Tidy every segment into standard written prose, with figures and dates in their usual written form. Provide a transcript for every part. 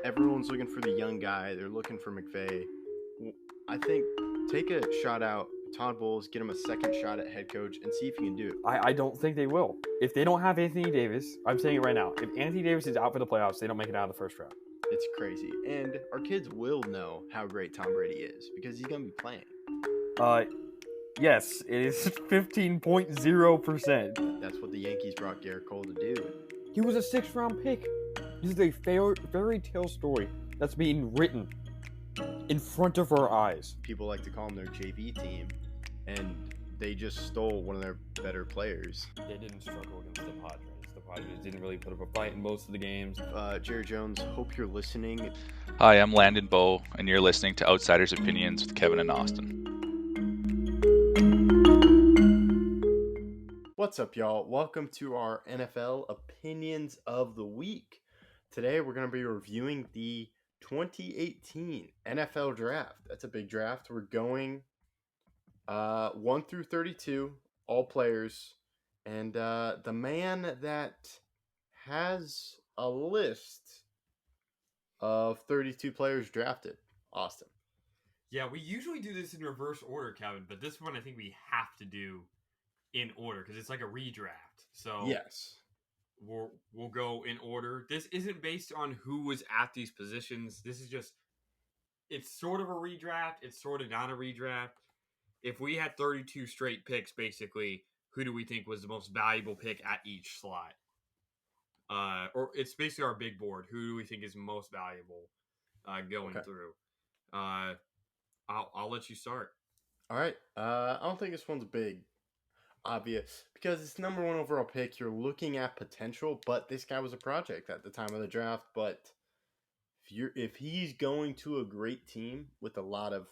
everyone's looking for the young guy. They're looking for McVay. I think take a shot out Todd Bowles, get him a second shot at head coach, and see if he can do it. I don't think they will. If they don't have Anthony Davis, I'm saying it right now. If Anthony Davis is out for the playoffs, they don't make it out of the first round. It's crazy. And our kids will know how great Tom Brady is because he's going to be playing. Yes, it is 15.0%. That's what the Yankees brought Garrett Cole to do. He was a 6th-round pick. This is a fairy tale story that's being written in front of our eyes. People like to call them their JV team, and they just stole one of their better players. They didn't struggle against the Padres. The Padres didn't really put up a fight in most of the games. Jerry Jones, hope you're listening. Hi, I'm Landon Bowe, and you're listening to Outsiders Opinions with Kevin and Austin. What's up, y'all? Welcome to our NFL Opinions of the Week. Today, we're going to be reviewing the 2018 NFL Draft. That's a big draft. We're going 1 through 32, all players. And the man that has a list of 32 players drafted, Austin. Yeah, we usually do this in reverse order, Kevin, but this one I think we have to do in order because it's like a redraft. So yes, we'll go in order. This isn't based on who was at these positions. This is just, it's sort of a redraft. It's sort of not a redraft. If we had 32 straight picks, basically, who do we think was the most valuable pick at each slot? Or it's basically our big board. Who do we think is most valuable going through? I'll let you start. All right. I don't think this one's big, obvious, because it's number one overall pick. You're looking at potential, but this guy was a project at the time of the draft. But if he's going to a great team with a lot of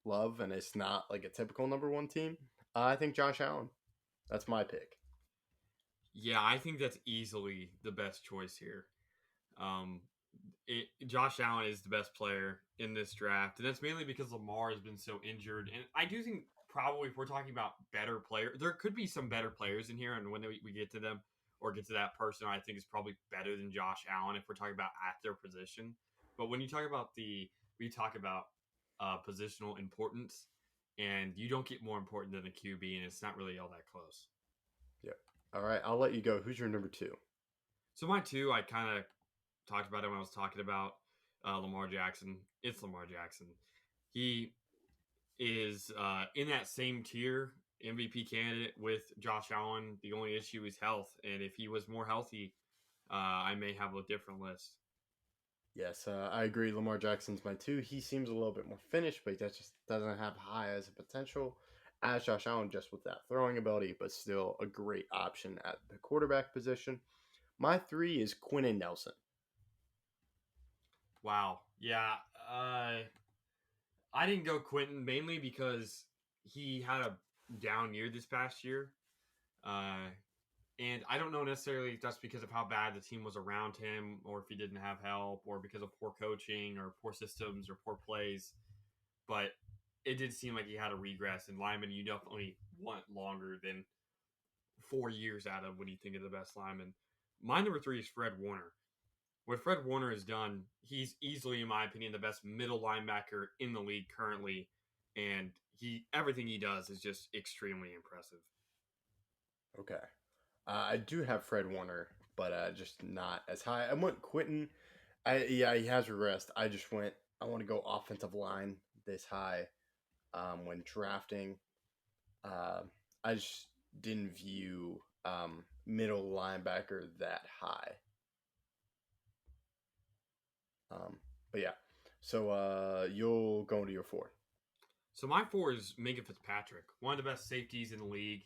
love and it's not like a typical number one team, I think Josh Allen. That's my pick. Yeah, I think that's easily the best choice here. Josh Allen is the best player in this draft, and that's mainly because Lamar has been so injured. And I do think probably if we're talking about better players, there could be some better players in here, and when we get to them or get to that person, I think is probably better than Josh Allen if we're talking about at their position. But when you talk about positional importance, and you don't get more important than the QB, and it's not really all that close. Yep. All right, I'll let you go. Who's your number two? So my two, I kind of talked about it when I was talking about Lamar Jackson. It's Lamar Jackson. He is in that same tier, MVP candidate with Josh Allen. The only issue is health, and if he was more healthy, I may have a different list. Yes, I agree. Lamar Jackson's my two. He seems a little bit more finished, but that just doesn't have high as a potential as Josh Allen, just with that throwing ability, but still a great option at the quarterback position. My three is Quentin Nelson. Wow. Yeah. I didn't go Quentin mainly because he had a down year this past year. And I don't know necessarily if that's because of how bad the team was around him or if he didn't have help or because of poor coaching or poor systems or poor plays. But it did seem like he had a regress. And lineman, you definitely want longer than 4 years out of when you think of the best lineman. My number three is Fred Warner. What Fred Warner has done, he's easily, in my opinion, the best middle linebacker in the league currently. And everything he does is just extremely impressive. Okay. I do have Fred Warner, but just not as high. I went Quentin. He has regressed. I want to go offensive line this high when drafting. I just didn't view middle linebacker that high. But yeah. So you'll go into your four. So my four is Minkah Fitzpatrick, one of the best safeties in the league.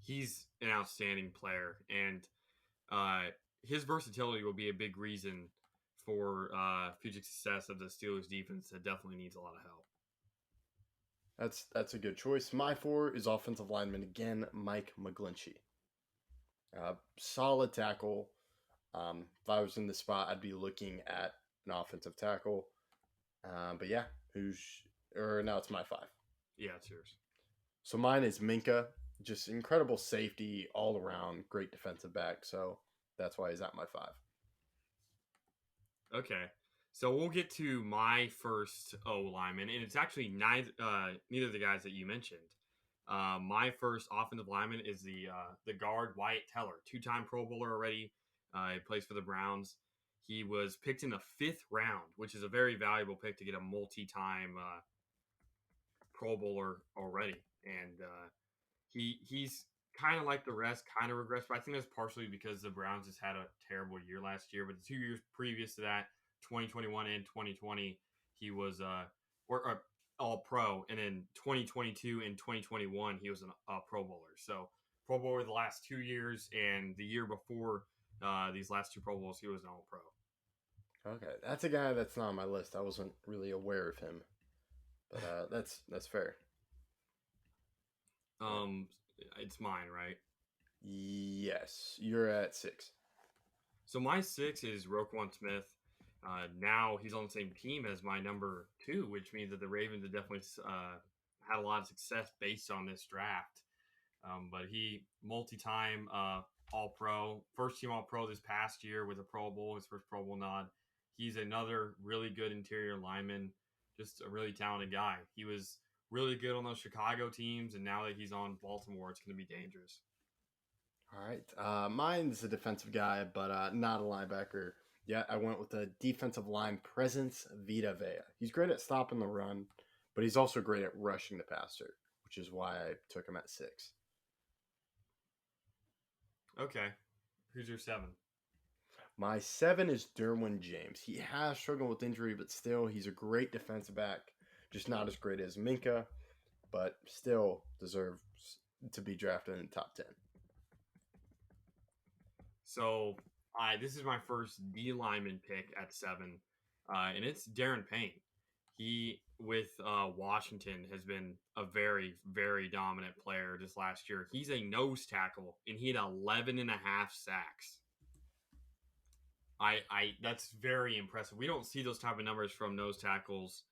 He's an outstanding player, and his versatility will be a big reason for future success of the Steelers defense that definitely needs a lot of help. That's a good choice. My four is offensive lineman again, Mike McGlinchey. Solid tackle. If I was in the spot, I'd be looking at an offensive tackle. But yeah, now it's my five. Yeah, it's yours. So mine is Minkah. Just incredible safety all around, great defensive back. So that's why he's at my five. Okay. So we'll get to my first O lineman, and it's actually neither of the guys that you mentioned. My first offensive lineman is the guard Wyatt Teller, 2-time Pro Bowler already. He plays for the Browns. He was picked in the 5th round, which is a very valuable pick to get a multi-time Pro Bowler already. And he's kind of like the rest, kind of regressed, but I think that's partially because the Browns just had a terrible year last year. But the 2 years previous to that, 2021 and 2020, he was all pro, and in 2022 and 2021 he was a Pro Bowler. So Pro Bowler the last 2 years, and the year before these last 2 Pro Bowls he was an All Pro. Okay, that's a guy that's not on my list. I wasn't really aware of him, but that's fair. It's mine, right? Yes, you're at 6. So my 6 is Roquan Smith. Now he's on the same team as my number 2, which means that the Ravens have definitely had a lot of success based on this draft. But he multi-time All-Pro, first-team All-Pro this past year with a Pro Bowl, his first Pro Bowl nod. He's another really good interior lineman, just a really talented guy. He was really good on those Chicago teams, and now that he's on Baltimore, it's going to be dangerous. All right, mine's a defensive guy, but not a linebacker. Yeah, I went with a defensive line presence, Vita Vea. He's great at stopping the run, but he's also great at rushing the passer, which is why I took him at 6. Okay. Who's your 7? My 7 is Derwin James. He has struggled with injury, but still, he's a great defensive back. Just not as great as Minka, but still deserves to be drafted in the top 10. So this is my first D lineman pick at 7, and it's Darren Payne. He, with Washington, has been a very, very dominant player this last year. He's a nose tackle, and he had 11 and a half sacks. That's very impressive. We don't see those type of numbers from nose tackles,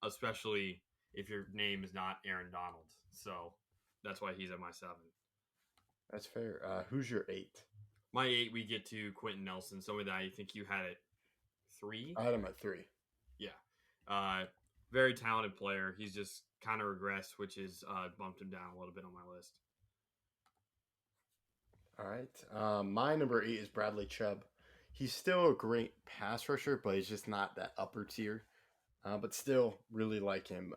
especially if your name is not Aaron Donald. So that's why he's at my 7. That's fair. Who's your 8? My 8, we get to Quentin Nelson. Somebody that I think you had at 3. I had him at 3. Yeah. Very talented player. He's just kind of regressed, which is bumped him down a little bit on my list. All right. My number 8 is Bradley Chubb. He's still a great pass rusher, but he's just not that upper tier. But still really like him,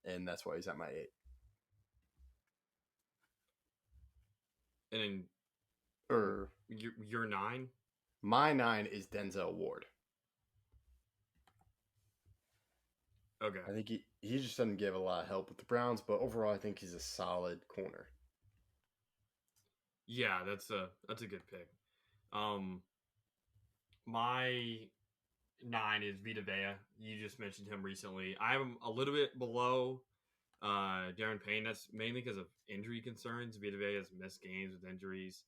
and that's why he's at my 8. And then your 9? My 9 is Denzel Ward. Okay. I think he just doesn't give a lot of help with the Browns, but overall I think he's a solid corner. Yeah, that's a good pick. My 9 is Vita Vea. You just mentioned him recently. I'm a little bit below Darren Payne. That's mainly because of injury concerns. Vita Vea has missed games with injuries.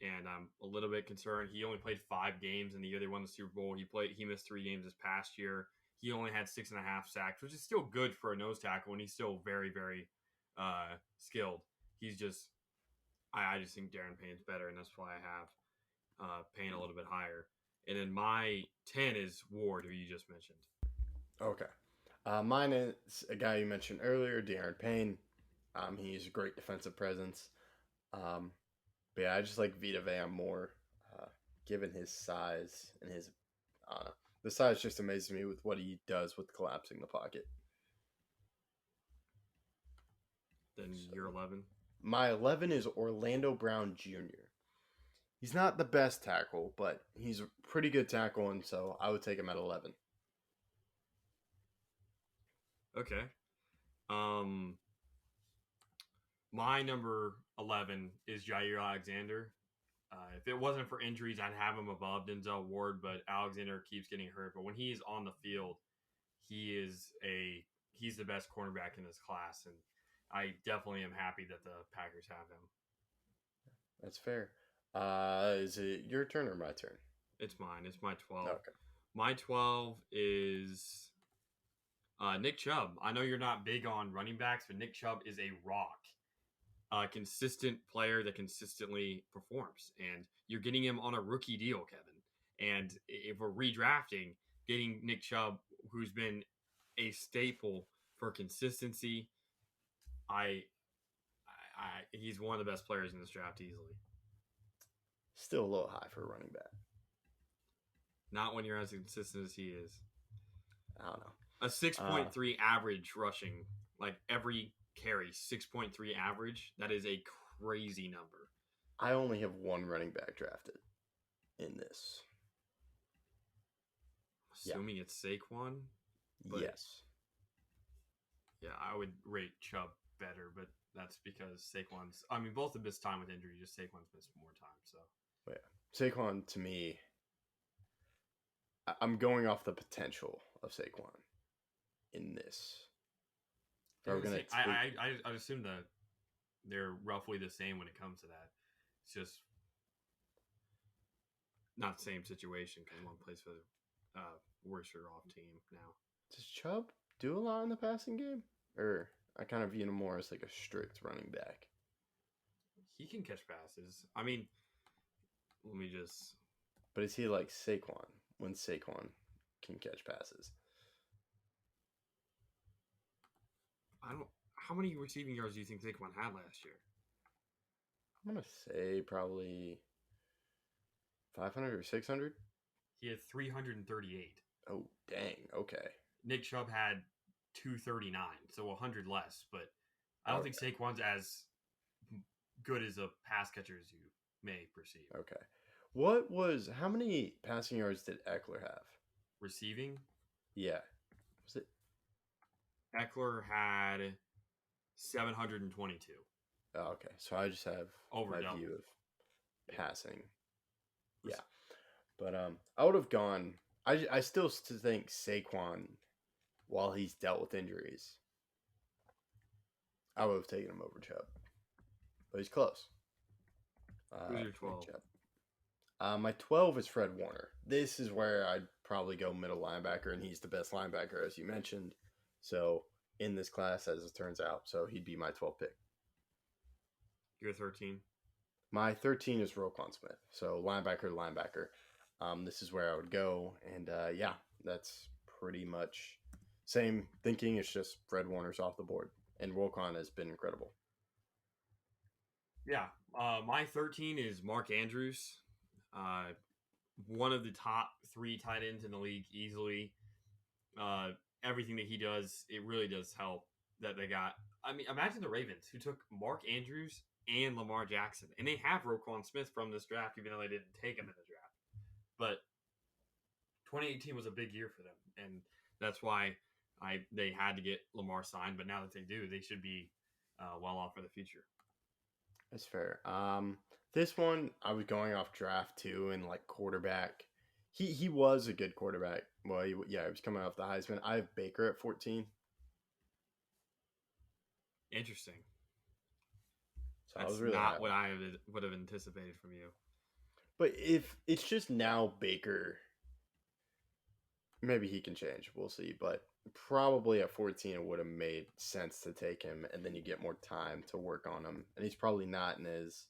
And I'm a little bit concerned. He only played 5 games in the year they won the Super Bowl. He missed 3 games this past year. He only had 6.5 sacks, which is still good for a nose tackle, and he's still very, very skilled. He's just, I just think Darren Payne's better, and that's why I have Payne a little bit higher. And then my 10 is Ward, who you just mentioned. Okay. Mine is a guy you mentioned earlier, Darren Payne. He's a great defensive presence. But yeah, I just like Vita Vea more, given his size and his, the size just amazes me with what he does with collapsing the pocket. Then your 11? My 11 is Orlando Brown Jr. He's not the best tackle, but he's a pretty good tackle, and so I would take him at 11. Okay. My number 11 is Jair Alexander. If it wasn't for injuries, I'd have him above Denzel Ward, but Alexander keeps getting hurt. But when he is on the field, he's the best cornerback in this class, and I definitely am happy that the Packers have him. That's fair. Is it your turn or my turn? It's mine. It's my 12. Okay. My 12 is Nick Chubb. I know you're not big on running backs, but Nick Chubb is a rock. Consistent player that consistently performs. And you're getting him on a rookie deal, Kevin. And if we're redrafting, getting Nick Chubb, who's been a staple for consistency, he's one of the best players in this draft easily. Still a little high for a running back. Not when you're as consistent as he is. I don't know. A 6.3 average rushing, like every carry, 6.3 average. That is a crazy number. I only have one running back drafted in this. Assuming it's Saquon. But yes. Yeah, I would rate Chubb better, but that's because Saquon's. I mean, both have missed time with injury. Just Saquon's missed more time. So. Yeah. Saquon, to me, I'm going off the potential of Saquon in this. I assume that they're roughly the same when it comes to that. It's just not the same situation because one plays for the worse or off team now. Does Chubb do a lot in the passing game? Or I kind of view him more as like a strict running back. He can catch passes. I mean, let me just... But is he like Saquon when Saquon can catch passes? How many receiving yards do you think Saquon had last year? I'm going to say probably 500 or 600. He had 338. Oh, dang. Okay. Nick Chubb had 239, so 100 less. But I don't think Saquon's as good as a pass catcher as you may perceive. Okay. How many passing yards did Eckler have? Receiving? Yeah. Was it? Eckler had 722. Oh, okay. So I just have Over my double. view of passing. Yeah. But I would have gone. I still think Saquon, while he's dealt with injuries, I would have taken him over Chubb. But he's close. Who's your 12? My 12 is Fred Warner. This is where I'd probably go middle linebacker, and he's the best linebacker, as you mentioned. So, in this class, as it turns out. So, he'd be my 12 pick. Your 13? My 13 is Roquan Smith. So, linebacker to linebacker. This is where I would go. And, yeah, that's pretty much same thinking. It's just Fred Warner's off the board. And Roquan has been incredible. Yeah. My 13 is Mark Andrews. One of the top 3 tight ends in the league easily. Everything that he does, it really does help that they got. I mean, imagine the Ravens who took Mark Andrews and Lamar Jackson, and they have Roquan Smith from this draft, even though they didn't take him in the draft. But 2018 was a big year for them, and that's why they had to get Lamar signed. But now that they do, they should be well off for the future. That's fair. This one, I was going off draft too, and like quarterback. He was a good quarterback. Well, he was coming off the Heisman. I have Baker at 14. Interesting. So That's I was really not happy. what I would have anticipated from you. But if it's just now Baker, maybe he can change. We'll see. But probably at 14, it would have made sense to take him, and then you get more time to work on him. And he's probably not in his.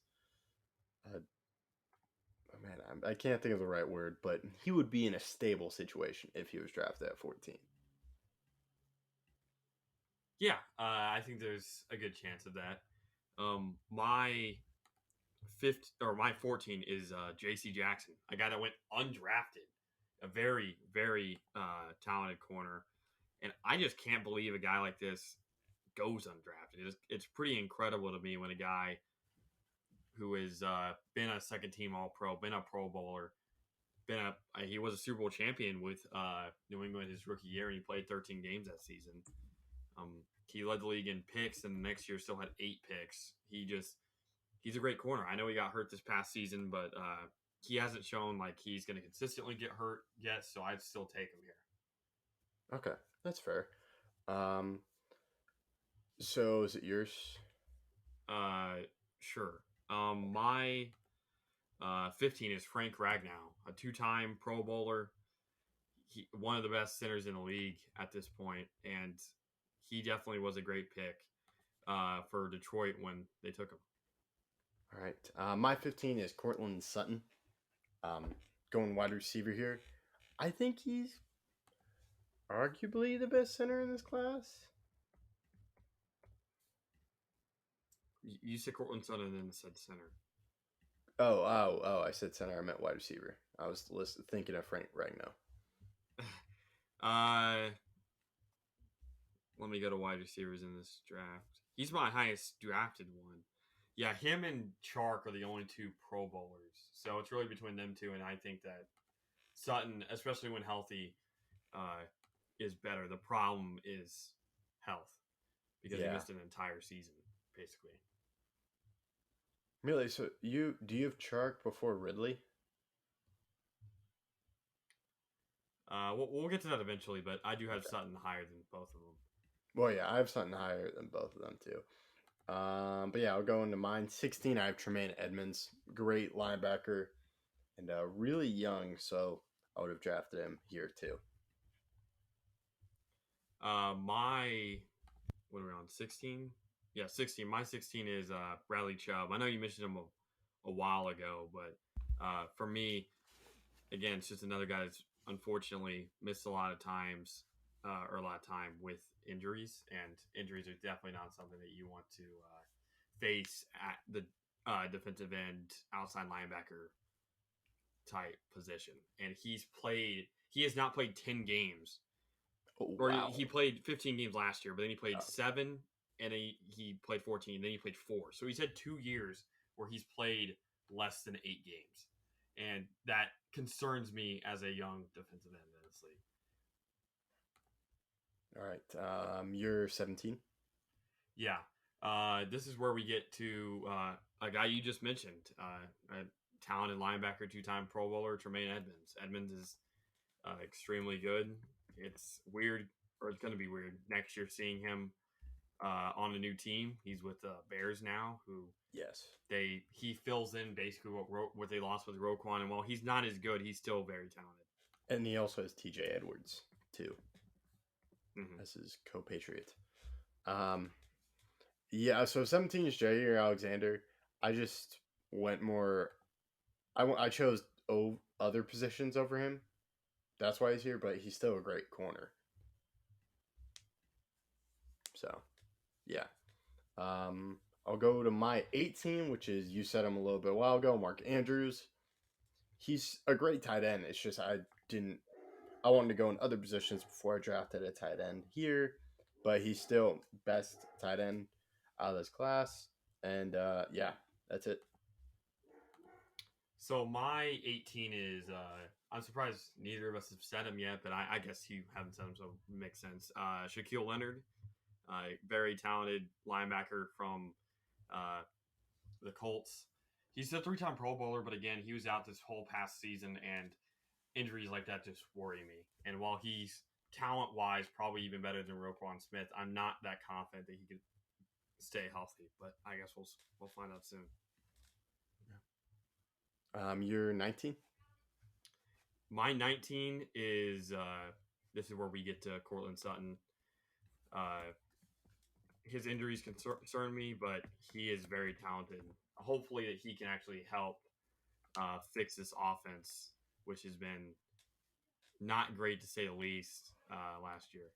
I can't think of the right word, but he would be in a stable situation if he was drafted at 14. Yeah, I think there's a good chance of that. My 14 is J.C. Jackson, a guy that went undrafted, a very, very talented corner, and I just can't believe a guy like this goes undrafted. It's pretty incredible to me when a guy who has been a second-team All-Pro, been a Pro Bowler, he was a Super Bowl champion with New England his rookie year, and he played 13 games that season. He led the league in picks, and the next year still had 8 picks. He's a great corner. I know he got hurt this past season, but he hasn't shown like he's going to consistently get hurt yet, so I'd still take him here. Okay, that's fair. So is it yours? Sure. My 15 is Frank Ragnow, a 2-time Pro Bowler. One of the best centers in the league at this point, and he definitely was a great pick for Detroit when they took him. All right. My 15 is Cortland Sutton. going wide receiver here. I think he's arguably the best center in this class. You said Cortland Sutton and then said center. Oh! I said center. I meant wide receiver. I was thinking of Frank Ragnow. Let me go to wide receivers in this draft. He's my highest drafted one. Yeah, him and Chark are the only two Pro Bowlers. So it's really between them two, and I think that Sutton, especially when healthy, is better. The problem is health because he missed an entire season, basically. Really? So do you have Chark before Ridley? We'll get to that eventually, but I do have Sutton higher than both of them. Well, yeah, I have Sutton higher than both of them too. But yeah, I'll go into mine. 16, I have Tremaine Edmonds, great linebacker, and really young, so I would have drafted him here too. What are we on? 16? Yeah, 16. My 16 is Bradley Chubb. I know you mentioned him a while ago, but for me, again, it's just another guy that's unfortunately missed a lot of time with injuries, and injuries are definitely not something that you want to face at the defensive end, outside linebacker type position. And he has not played 10 games. Oh, Or wow. he played 15 games last year, but then he played 7, and he played 14, and then he played 4. So he's had 2 years where he's played less than 8 games. And that concerns me as a young defensive end in this league. All right. You're 17. Yeah. This is where we get to a guy you just mentioned, a talented linebacker, 2-time Pro Bowler, Tremaine Edmonds. Edmonds is extremely good. It's weird, or it's going to be weird next year seeing him on a new team. He's with the Bears now, who he fills in basically what they lost with Roquan. And while he's not as good, he's still very talented. And he also has TJ Edwards too, as his co-patriot. Yeah, so 17 is Jair Alexander. I just went more. I chose other positions over him. That's why he's here, but he's still a great corner. So, yeah. I'll go to my 18, which is, you said him a little bit a while ago, Mark Andrews. He's a great tight end. It's just I wanted to go in other positions before I drafted a tight end here, but he's still best tight end out of this class. And, yeah, that's it. So my 18 is, I'm surprised neither of us have said him yet, but I guess you haven't said him, so it makes sense. Shaquille Leonard, very talented linebacker from the Colts. He's a 3-time Pro Bowler, but again, he was out this whole past season, and injuries like that just worry me. And while he's talent-wise probably even better than Roquan Smith, I'm not that confident that he could stay healthy. But I guess we'll find out soon. You're 19? My 19 is, this is where we get to Cortland Sutton. His injuries concern me, but he is very talented. Hopefully that he can actually help fix this offense, which has been not great to say the least last year.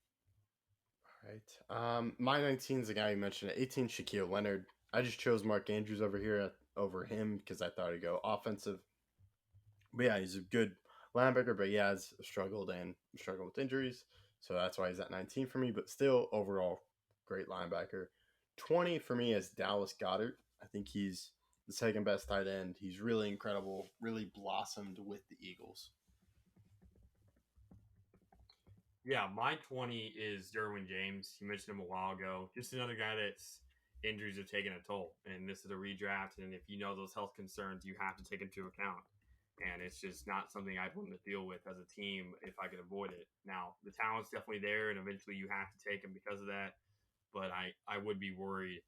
All right. My 19 is the guy you mentioned. 18, Shaquille Leonard. I just chose Mark Andrews over him because I thought he'd go offensive. But yeah, he's a good linebacker, but he has struggled with injuries. So that's why he's at 19 for me, but still overall great linebacker. 20 for me is Dallas Goedert. I think he's the second best tight end. He's really incredible, really blossomed with the Eagles. Yeah, my 20 is Derwin James. You mentioned him a while ago. Just another guy that's injuries have taken a toll. And this is a redraft. And if you know those health concerns, you have to take into account. And it's just not something I'd want to deal with as a team if I could avoid it. Now, the talent's definitely there, and eventually you have to take him because of that. But I would be worried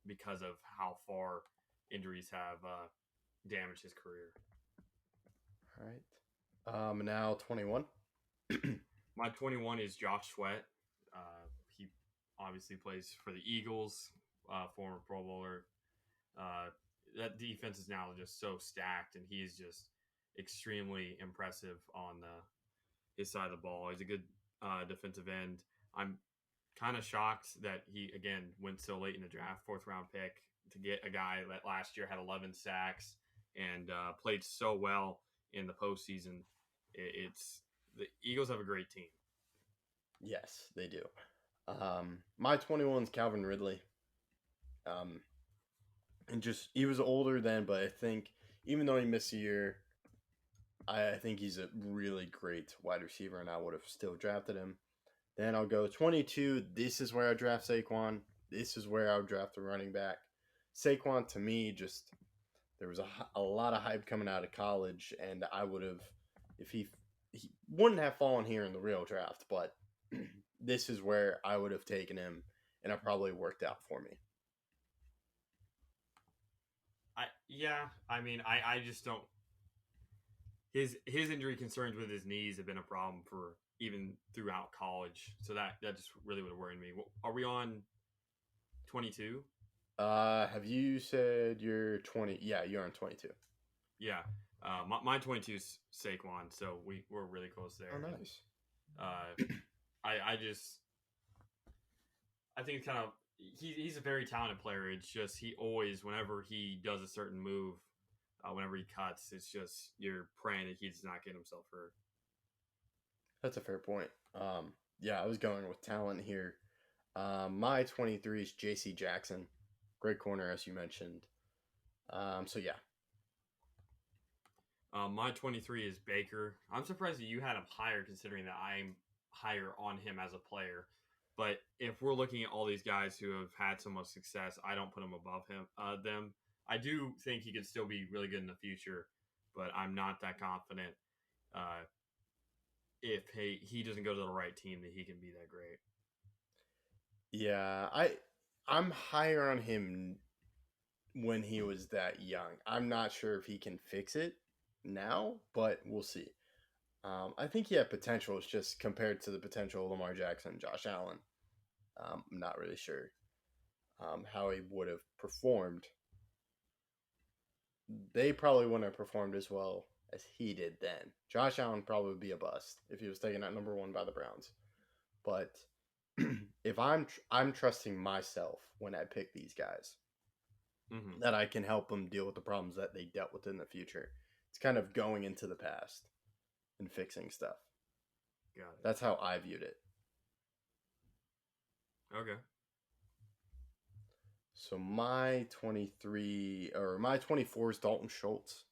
because of how far injuries have damaged his career. All right. Now 21. My 21 is Josh Sweat. He obviously plays for the Eagles, former Pro Bowler. That defense is now just so stacked, and he's just extremely impressive on his side of the ball. He's a good defensive end. I'm kind of shocked that he again went so late in the draft, 4th-round pick, to get a guy that last year had 11 sacks and played so well in the postseason. It's the Eagles have a great team. Yes, they do. My 21 is Calvin Ridley. And just he was older then, but I think even though he missed a year, I think he's a really great wide receiver, and I would have still drafted him. Then I'll go 22. This is where I draft Saquon. This is where I would draft a running back. Saquon, to me, just there was a lot of hype coming out of college, and I would have, if he wouldn't have fallen here in the real draft, but this is where I would have taken him, and it probably worked out for me. I just don't. His injury concerns with his knees have been a problem for even throughout college, so that just really would have worried me. Are we on 22? Have you said you're 20? Yeah, you're on 22. Yeah. My 22 is Saquon, so we're really close there. Oh, nice. I think it's kind of he's a very talented player. It's just he always, whenever he does a certain move, whenever he cuts, it's just you're praying that he does not get himself hurt. That's a fair point. Yeah, I was going with talent here. My 23 is J.C. Jackson. Great corner, as you mentioned. So, yeah. My 23 is Baker. I'm surprised that you had him higher, considering that I'm higher on him as a player. But if we're looking at all these guys who have had so much success, I don't put him above them. I do think he could still be really good in the future, but I'm not that confident if he doesn't go to the right team that he can be that great. Yeah, I'm higher on him when he was that young. I'm not sure if he can fix it now, but we'll see. I think he had potential. It's just compared to the potential of Lamar Jackson and Josh Allen. I'm not really sure how he would have performed. They probably wouldn't have performed as well as he did then. Josh Allen probably would be a bust if he was taken at number 1 by the Browns. But if I'm trusting myself when I pick these guys, that I can help them deal with the problems that they dealt with in the future. It's kind of going into the past and fixing stuff. Got it. That's how I viewed it. Okay. So my 24 is Dalton Schultz.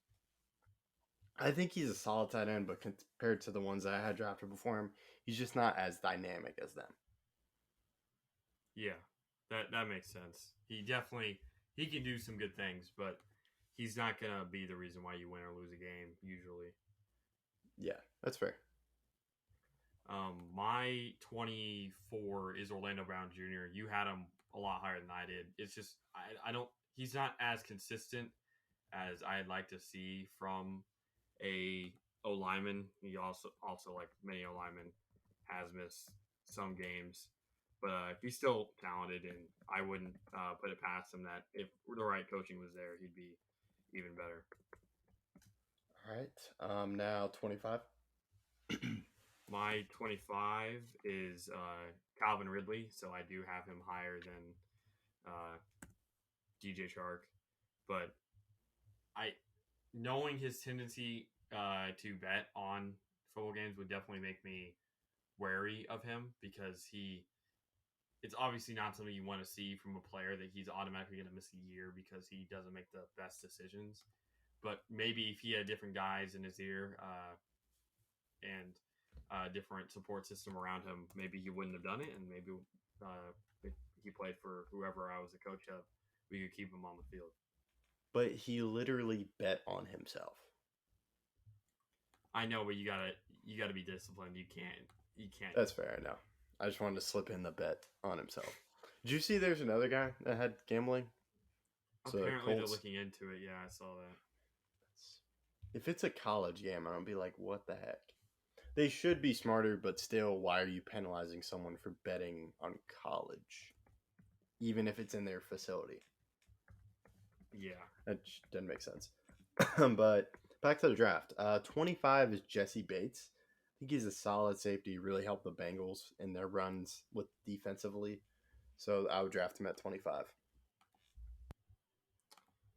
I think he's a solid tight end, but compared to the ones that I had drafted before him, he's just not as dynamic as them. Yeah, that makes sense. He can do some good things, but he's not going to be the reason why you win or lose a game, usually. Yeah, that's fair. My 24 is Orlando Brown Jr. You had him a lot higher than I did. It's just, he's not as consistent as I'd like to see from a O-lineman. He also like many O-linemen, has missed some games. But he's still talented, and I wouldn't put it past him that if the right coaching was there, he'd be even better. All right. Now 25. My 25 is Calvin Ridley, so I do have him higher than DJ Chark. But knowing his tendency to bet on football games would definitely make me wary of him, because it's obviously not something you want to see from a player, that he's automatically going to miss a year because he doesn't make the best decisions. But maybe if he had different guys in his ear and a different support system around him, maybe he wouldn't have done it. And maybe if he played for whoever I was the coach of, we could keep him on the field. But he literally bet on himself. I know, but you gotta be disciplined. You can't. That's fair. I know. I just wanted to slip in the bet on himself. Did you see there's another guy that had gambling? Apparently they're looking into it. Yeah, I saw that. If it's a college game, I'm going to be like, what the heck? They should be smarter, but still, why are you penalizing someone for betting on college? Even if it's in their facility. Yeah. That doesn't make sense. But back to the draft. 25 is Jesse Bates. I think he's a solid safety. He really helped the Bengals in their runs with defensively. So I would draft him at 25.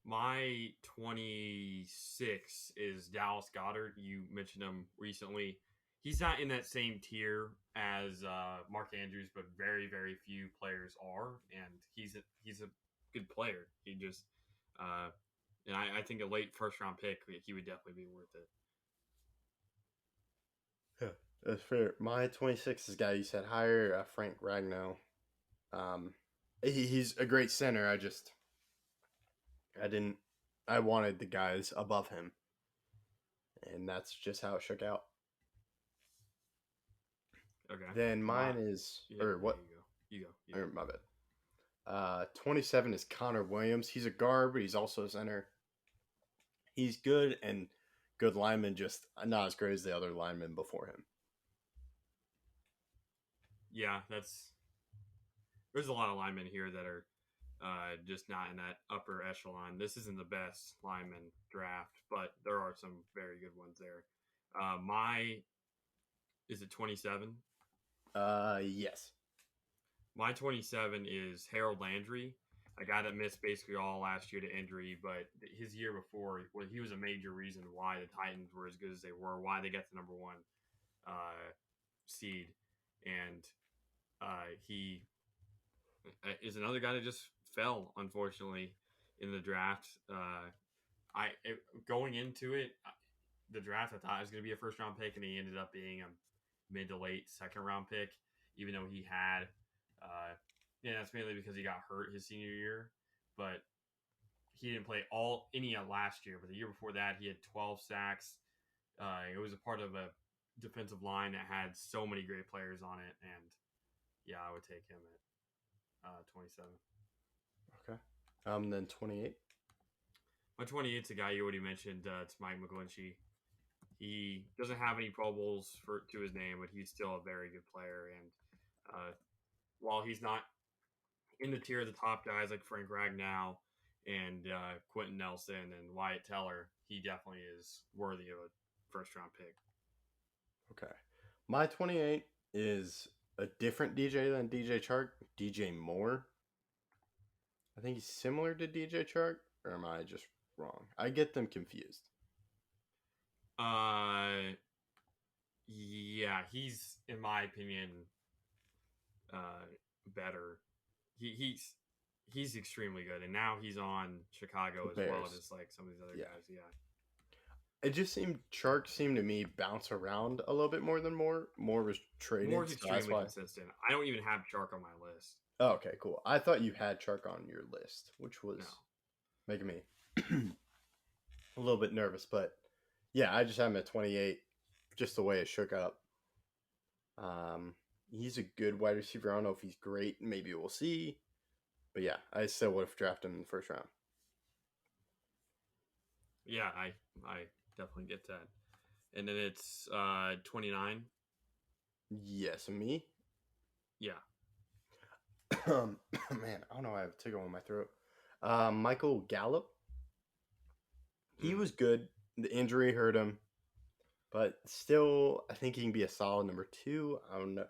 My 26 is Dallas Goddard. You mentioned him recently. He's not in that same tier as Mark Andrews, but very, very few players are, and he's a good player. He just and I think a late first round pick, he would definitely be worth it. Yeah, that's fair. My 26 is a guy you said higher, Frank Ragnow. He's a great center. I wanted the guys above him, and that's just how it shook out. Okay. Then mine is, or what? You go. My bad. 27 is Connor Williams. He's a guard, but he's also a center. He's good and good lineman, just not as great as the other linemen before him. Yeah, there's a lot of linemen here that are just not in that upper echelon. This isn't the best lineman draft, but there are some very good ones there. Is it 27? Yes. My 27 is Harold Landry, a guy that missed basically all last year to injury, but his year before, he was a major reason why the Titans were as good as they were, why they got the number one seed, and he is another guy that just fell, unfortunately, in the draft. Going into it, the draft, I thought it was going to be a first-round pick, and he ended up being a mid to late second-round pick, even though he had that's mainly because he got hurt his senior year, but he didn't play any of last year. But the year before that, he had 12 sacks. It was a part of a defensive line that had so many great players on it, and yeah, I would take him at 27. Okay. Then 28. My 28 is a guy you already mentioned. It's Mike McGlinchey. He doesn't have any Pro Bowls to his name, but he's still a very good player. And while he's not in the tier of the top guys like Frank Ragnow and Quentin Nelson and Wyatt Teller, he definitely is worthy of a first-round pick. Okay. My 28 is a different DJ than DJ Chark, DJ Moore. I think he's similar to DJ Chark, or am I just wrong? I get them confused. Yeah, he's, in my opinion, better. He's extremely good, and now he's on Chicago as well as like some of these other guys. Yeah. It just seemed to me bounce around a little bit more than Moore. Moore was traded. Moore's extremely consistent. I don't even have Chark on my list. Oh, okay, cool. I thought you had Chark on your list, which was making me a little bit nervous. But yeah, I just have him at 28, just the way it shook up. He's a good wide receiver. I don't know if he's great. Maybe we'll see. But yeah, I still would have drafted him in the first round. Yeah, I definitely get that. And then it's 29. Yes, me? Yeah. Man, I don't know. I have a tickle in my throat. Michael Gallup. He was good. The injury hurt him. But still, I think he can be a solid number 2. I don't know.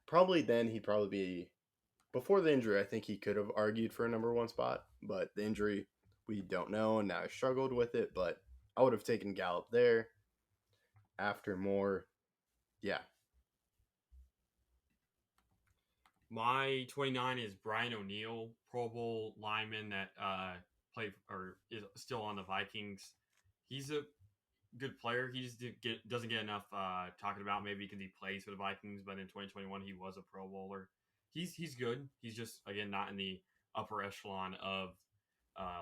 Probably then he'd probably be... Before the injury, I think he could have argued for a number 1 spot. But the injury, we don't know. And now I struggled with it. But I would have taken Gallup there. After Moore, yeah. My 29 is Brian O'Neill, Pro Bowl lineman that played or is still on the Vikings. He's a good player. He just doesn't get enough talking about, maybe because he plays for the Vikings, but in 2021 he was a Pro Bowler. He's good. He's just, again, not in the upper echelon of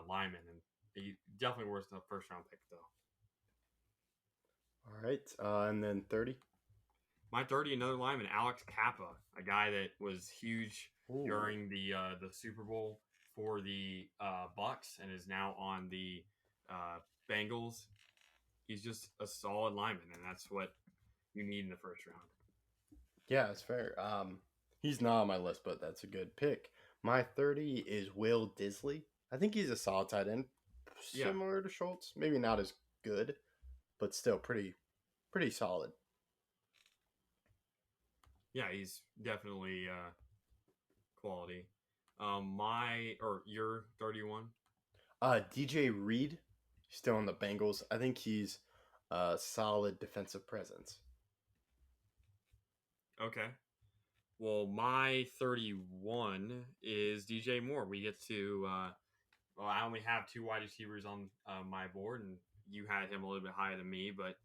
linemen, and he definitely worth the first round pick though. All right, and then 30. My 30, another lineman, Alex Kappa, a guy that was huge during the Super Bowl for the Bucs and is now on the Bengals. He's just a solid lineman, and that's what you need in the first round. Yeah, that's fair. He's not on my list, but that's a good pick. My 30 is Will Disley. I think he's a solid tight end, similar to Schultz. Maybe not as good, but still pretty solid. Yeah, he's definitely quality. Your 31. DJ Reed, still on the Bengals. I think he's a solid defensive presence. Okay. Well, my 31 is DJ Moore. We get to. I only have 2 wide receivers on my board, and you had him a little bit higher than me, but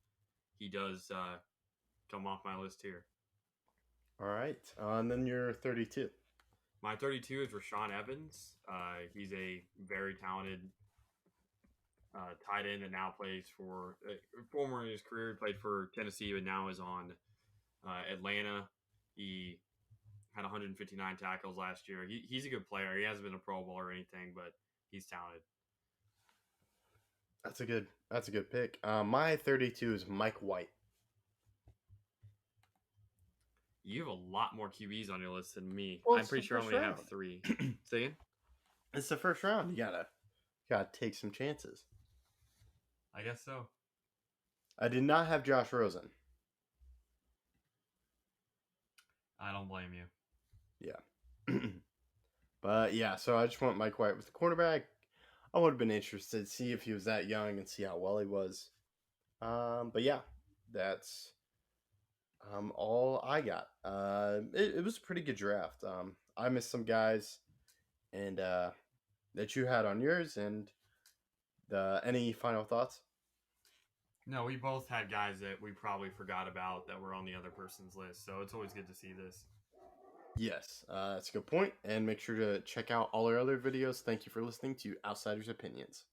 he does come off my list here. All right, and then you're 32. My 32 is Rashaan Evans. He's a very talented tight end that now plays for former in his career he played for Tennessee, but now is on Atlanta. He had 159 tackles last year. He's a good player. He hasn't been a Pro Bowl or anything, but he's talented. That's a good pick. My 32 is Mike White. You have a lot more QBs on your list than me. Well, I'm pretty sure I only have 3. Say again? It's the first round. You gotta take some chances. I guess so. I did not have Josh Rosen. I don't blame you. Yeah. But yeah, so I just went Mike White with the quarterback. I would have been interested to see if he was that young and see how well he was. But yeah, that's all I got. It was a pretty good draft. I missed some guys and that you had on yours, and any final thoughts? No, we both had guys that we probably forgot about that were on the other person's list, so it's always good to see this. Yes, that's a good point. And make sure to check out all our other videos. Thank you for listening to Outsiders Opinions.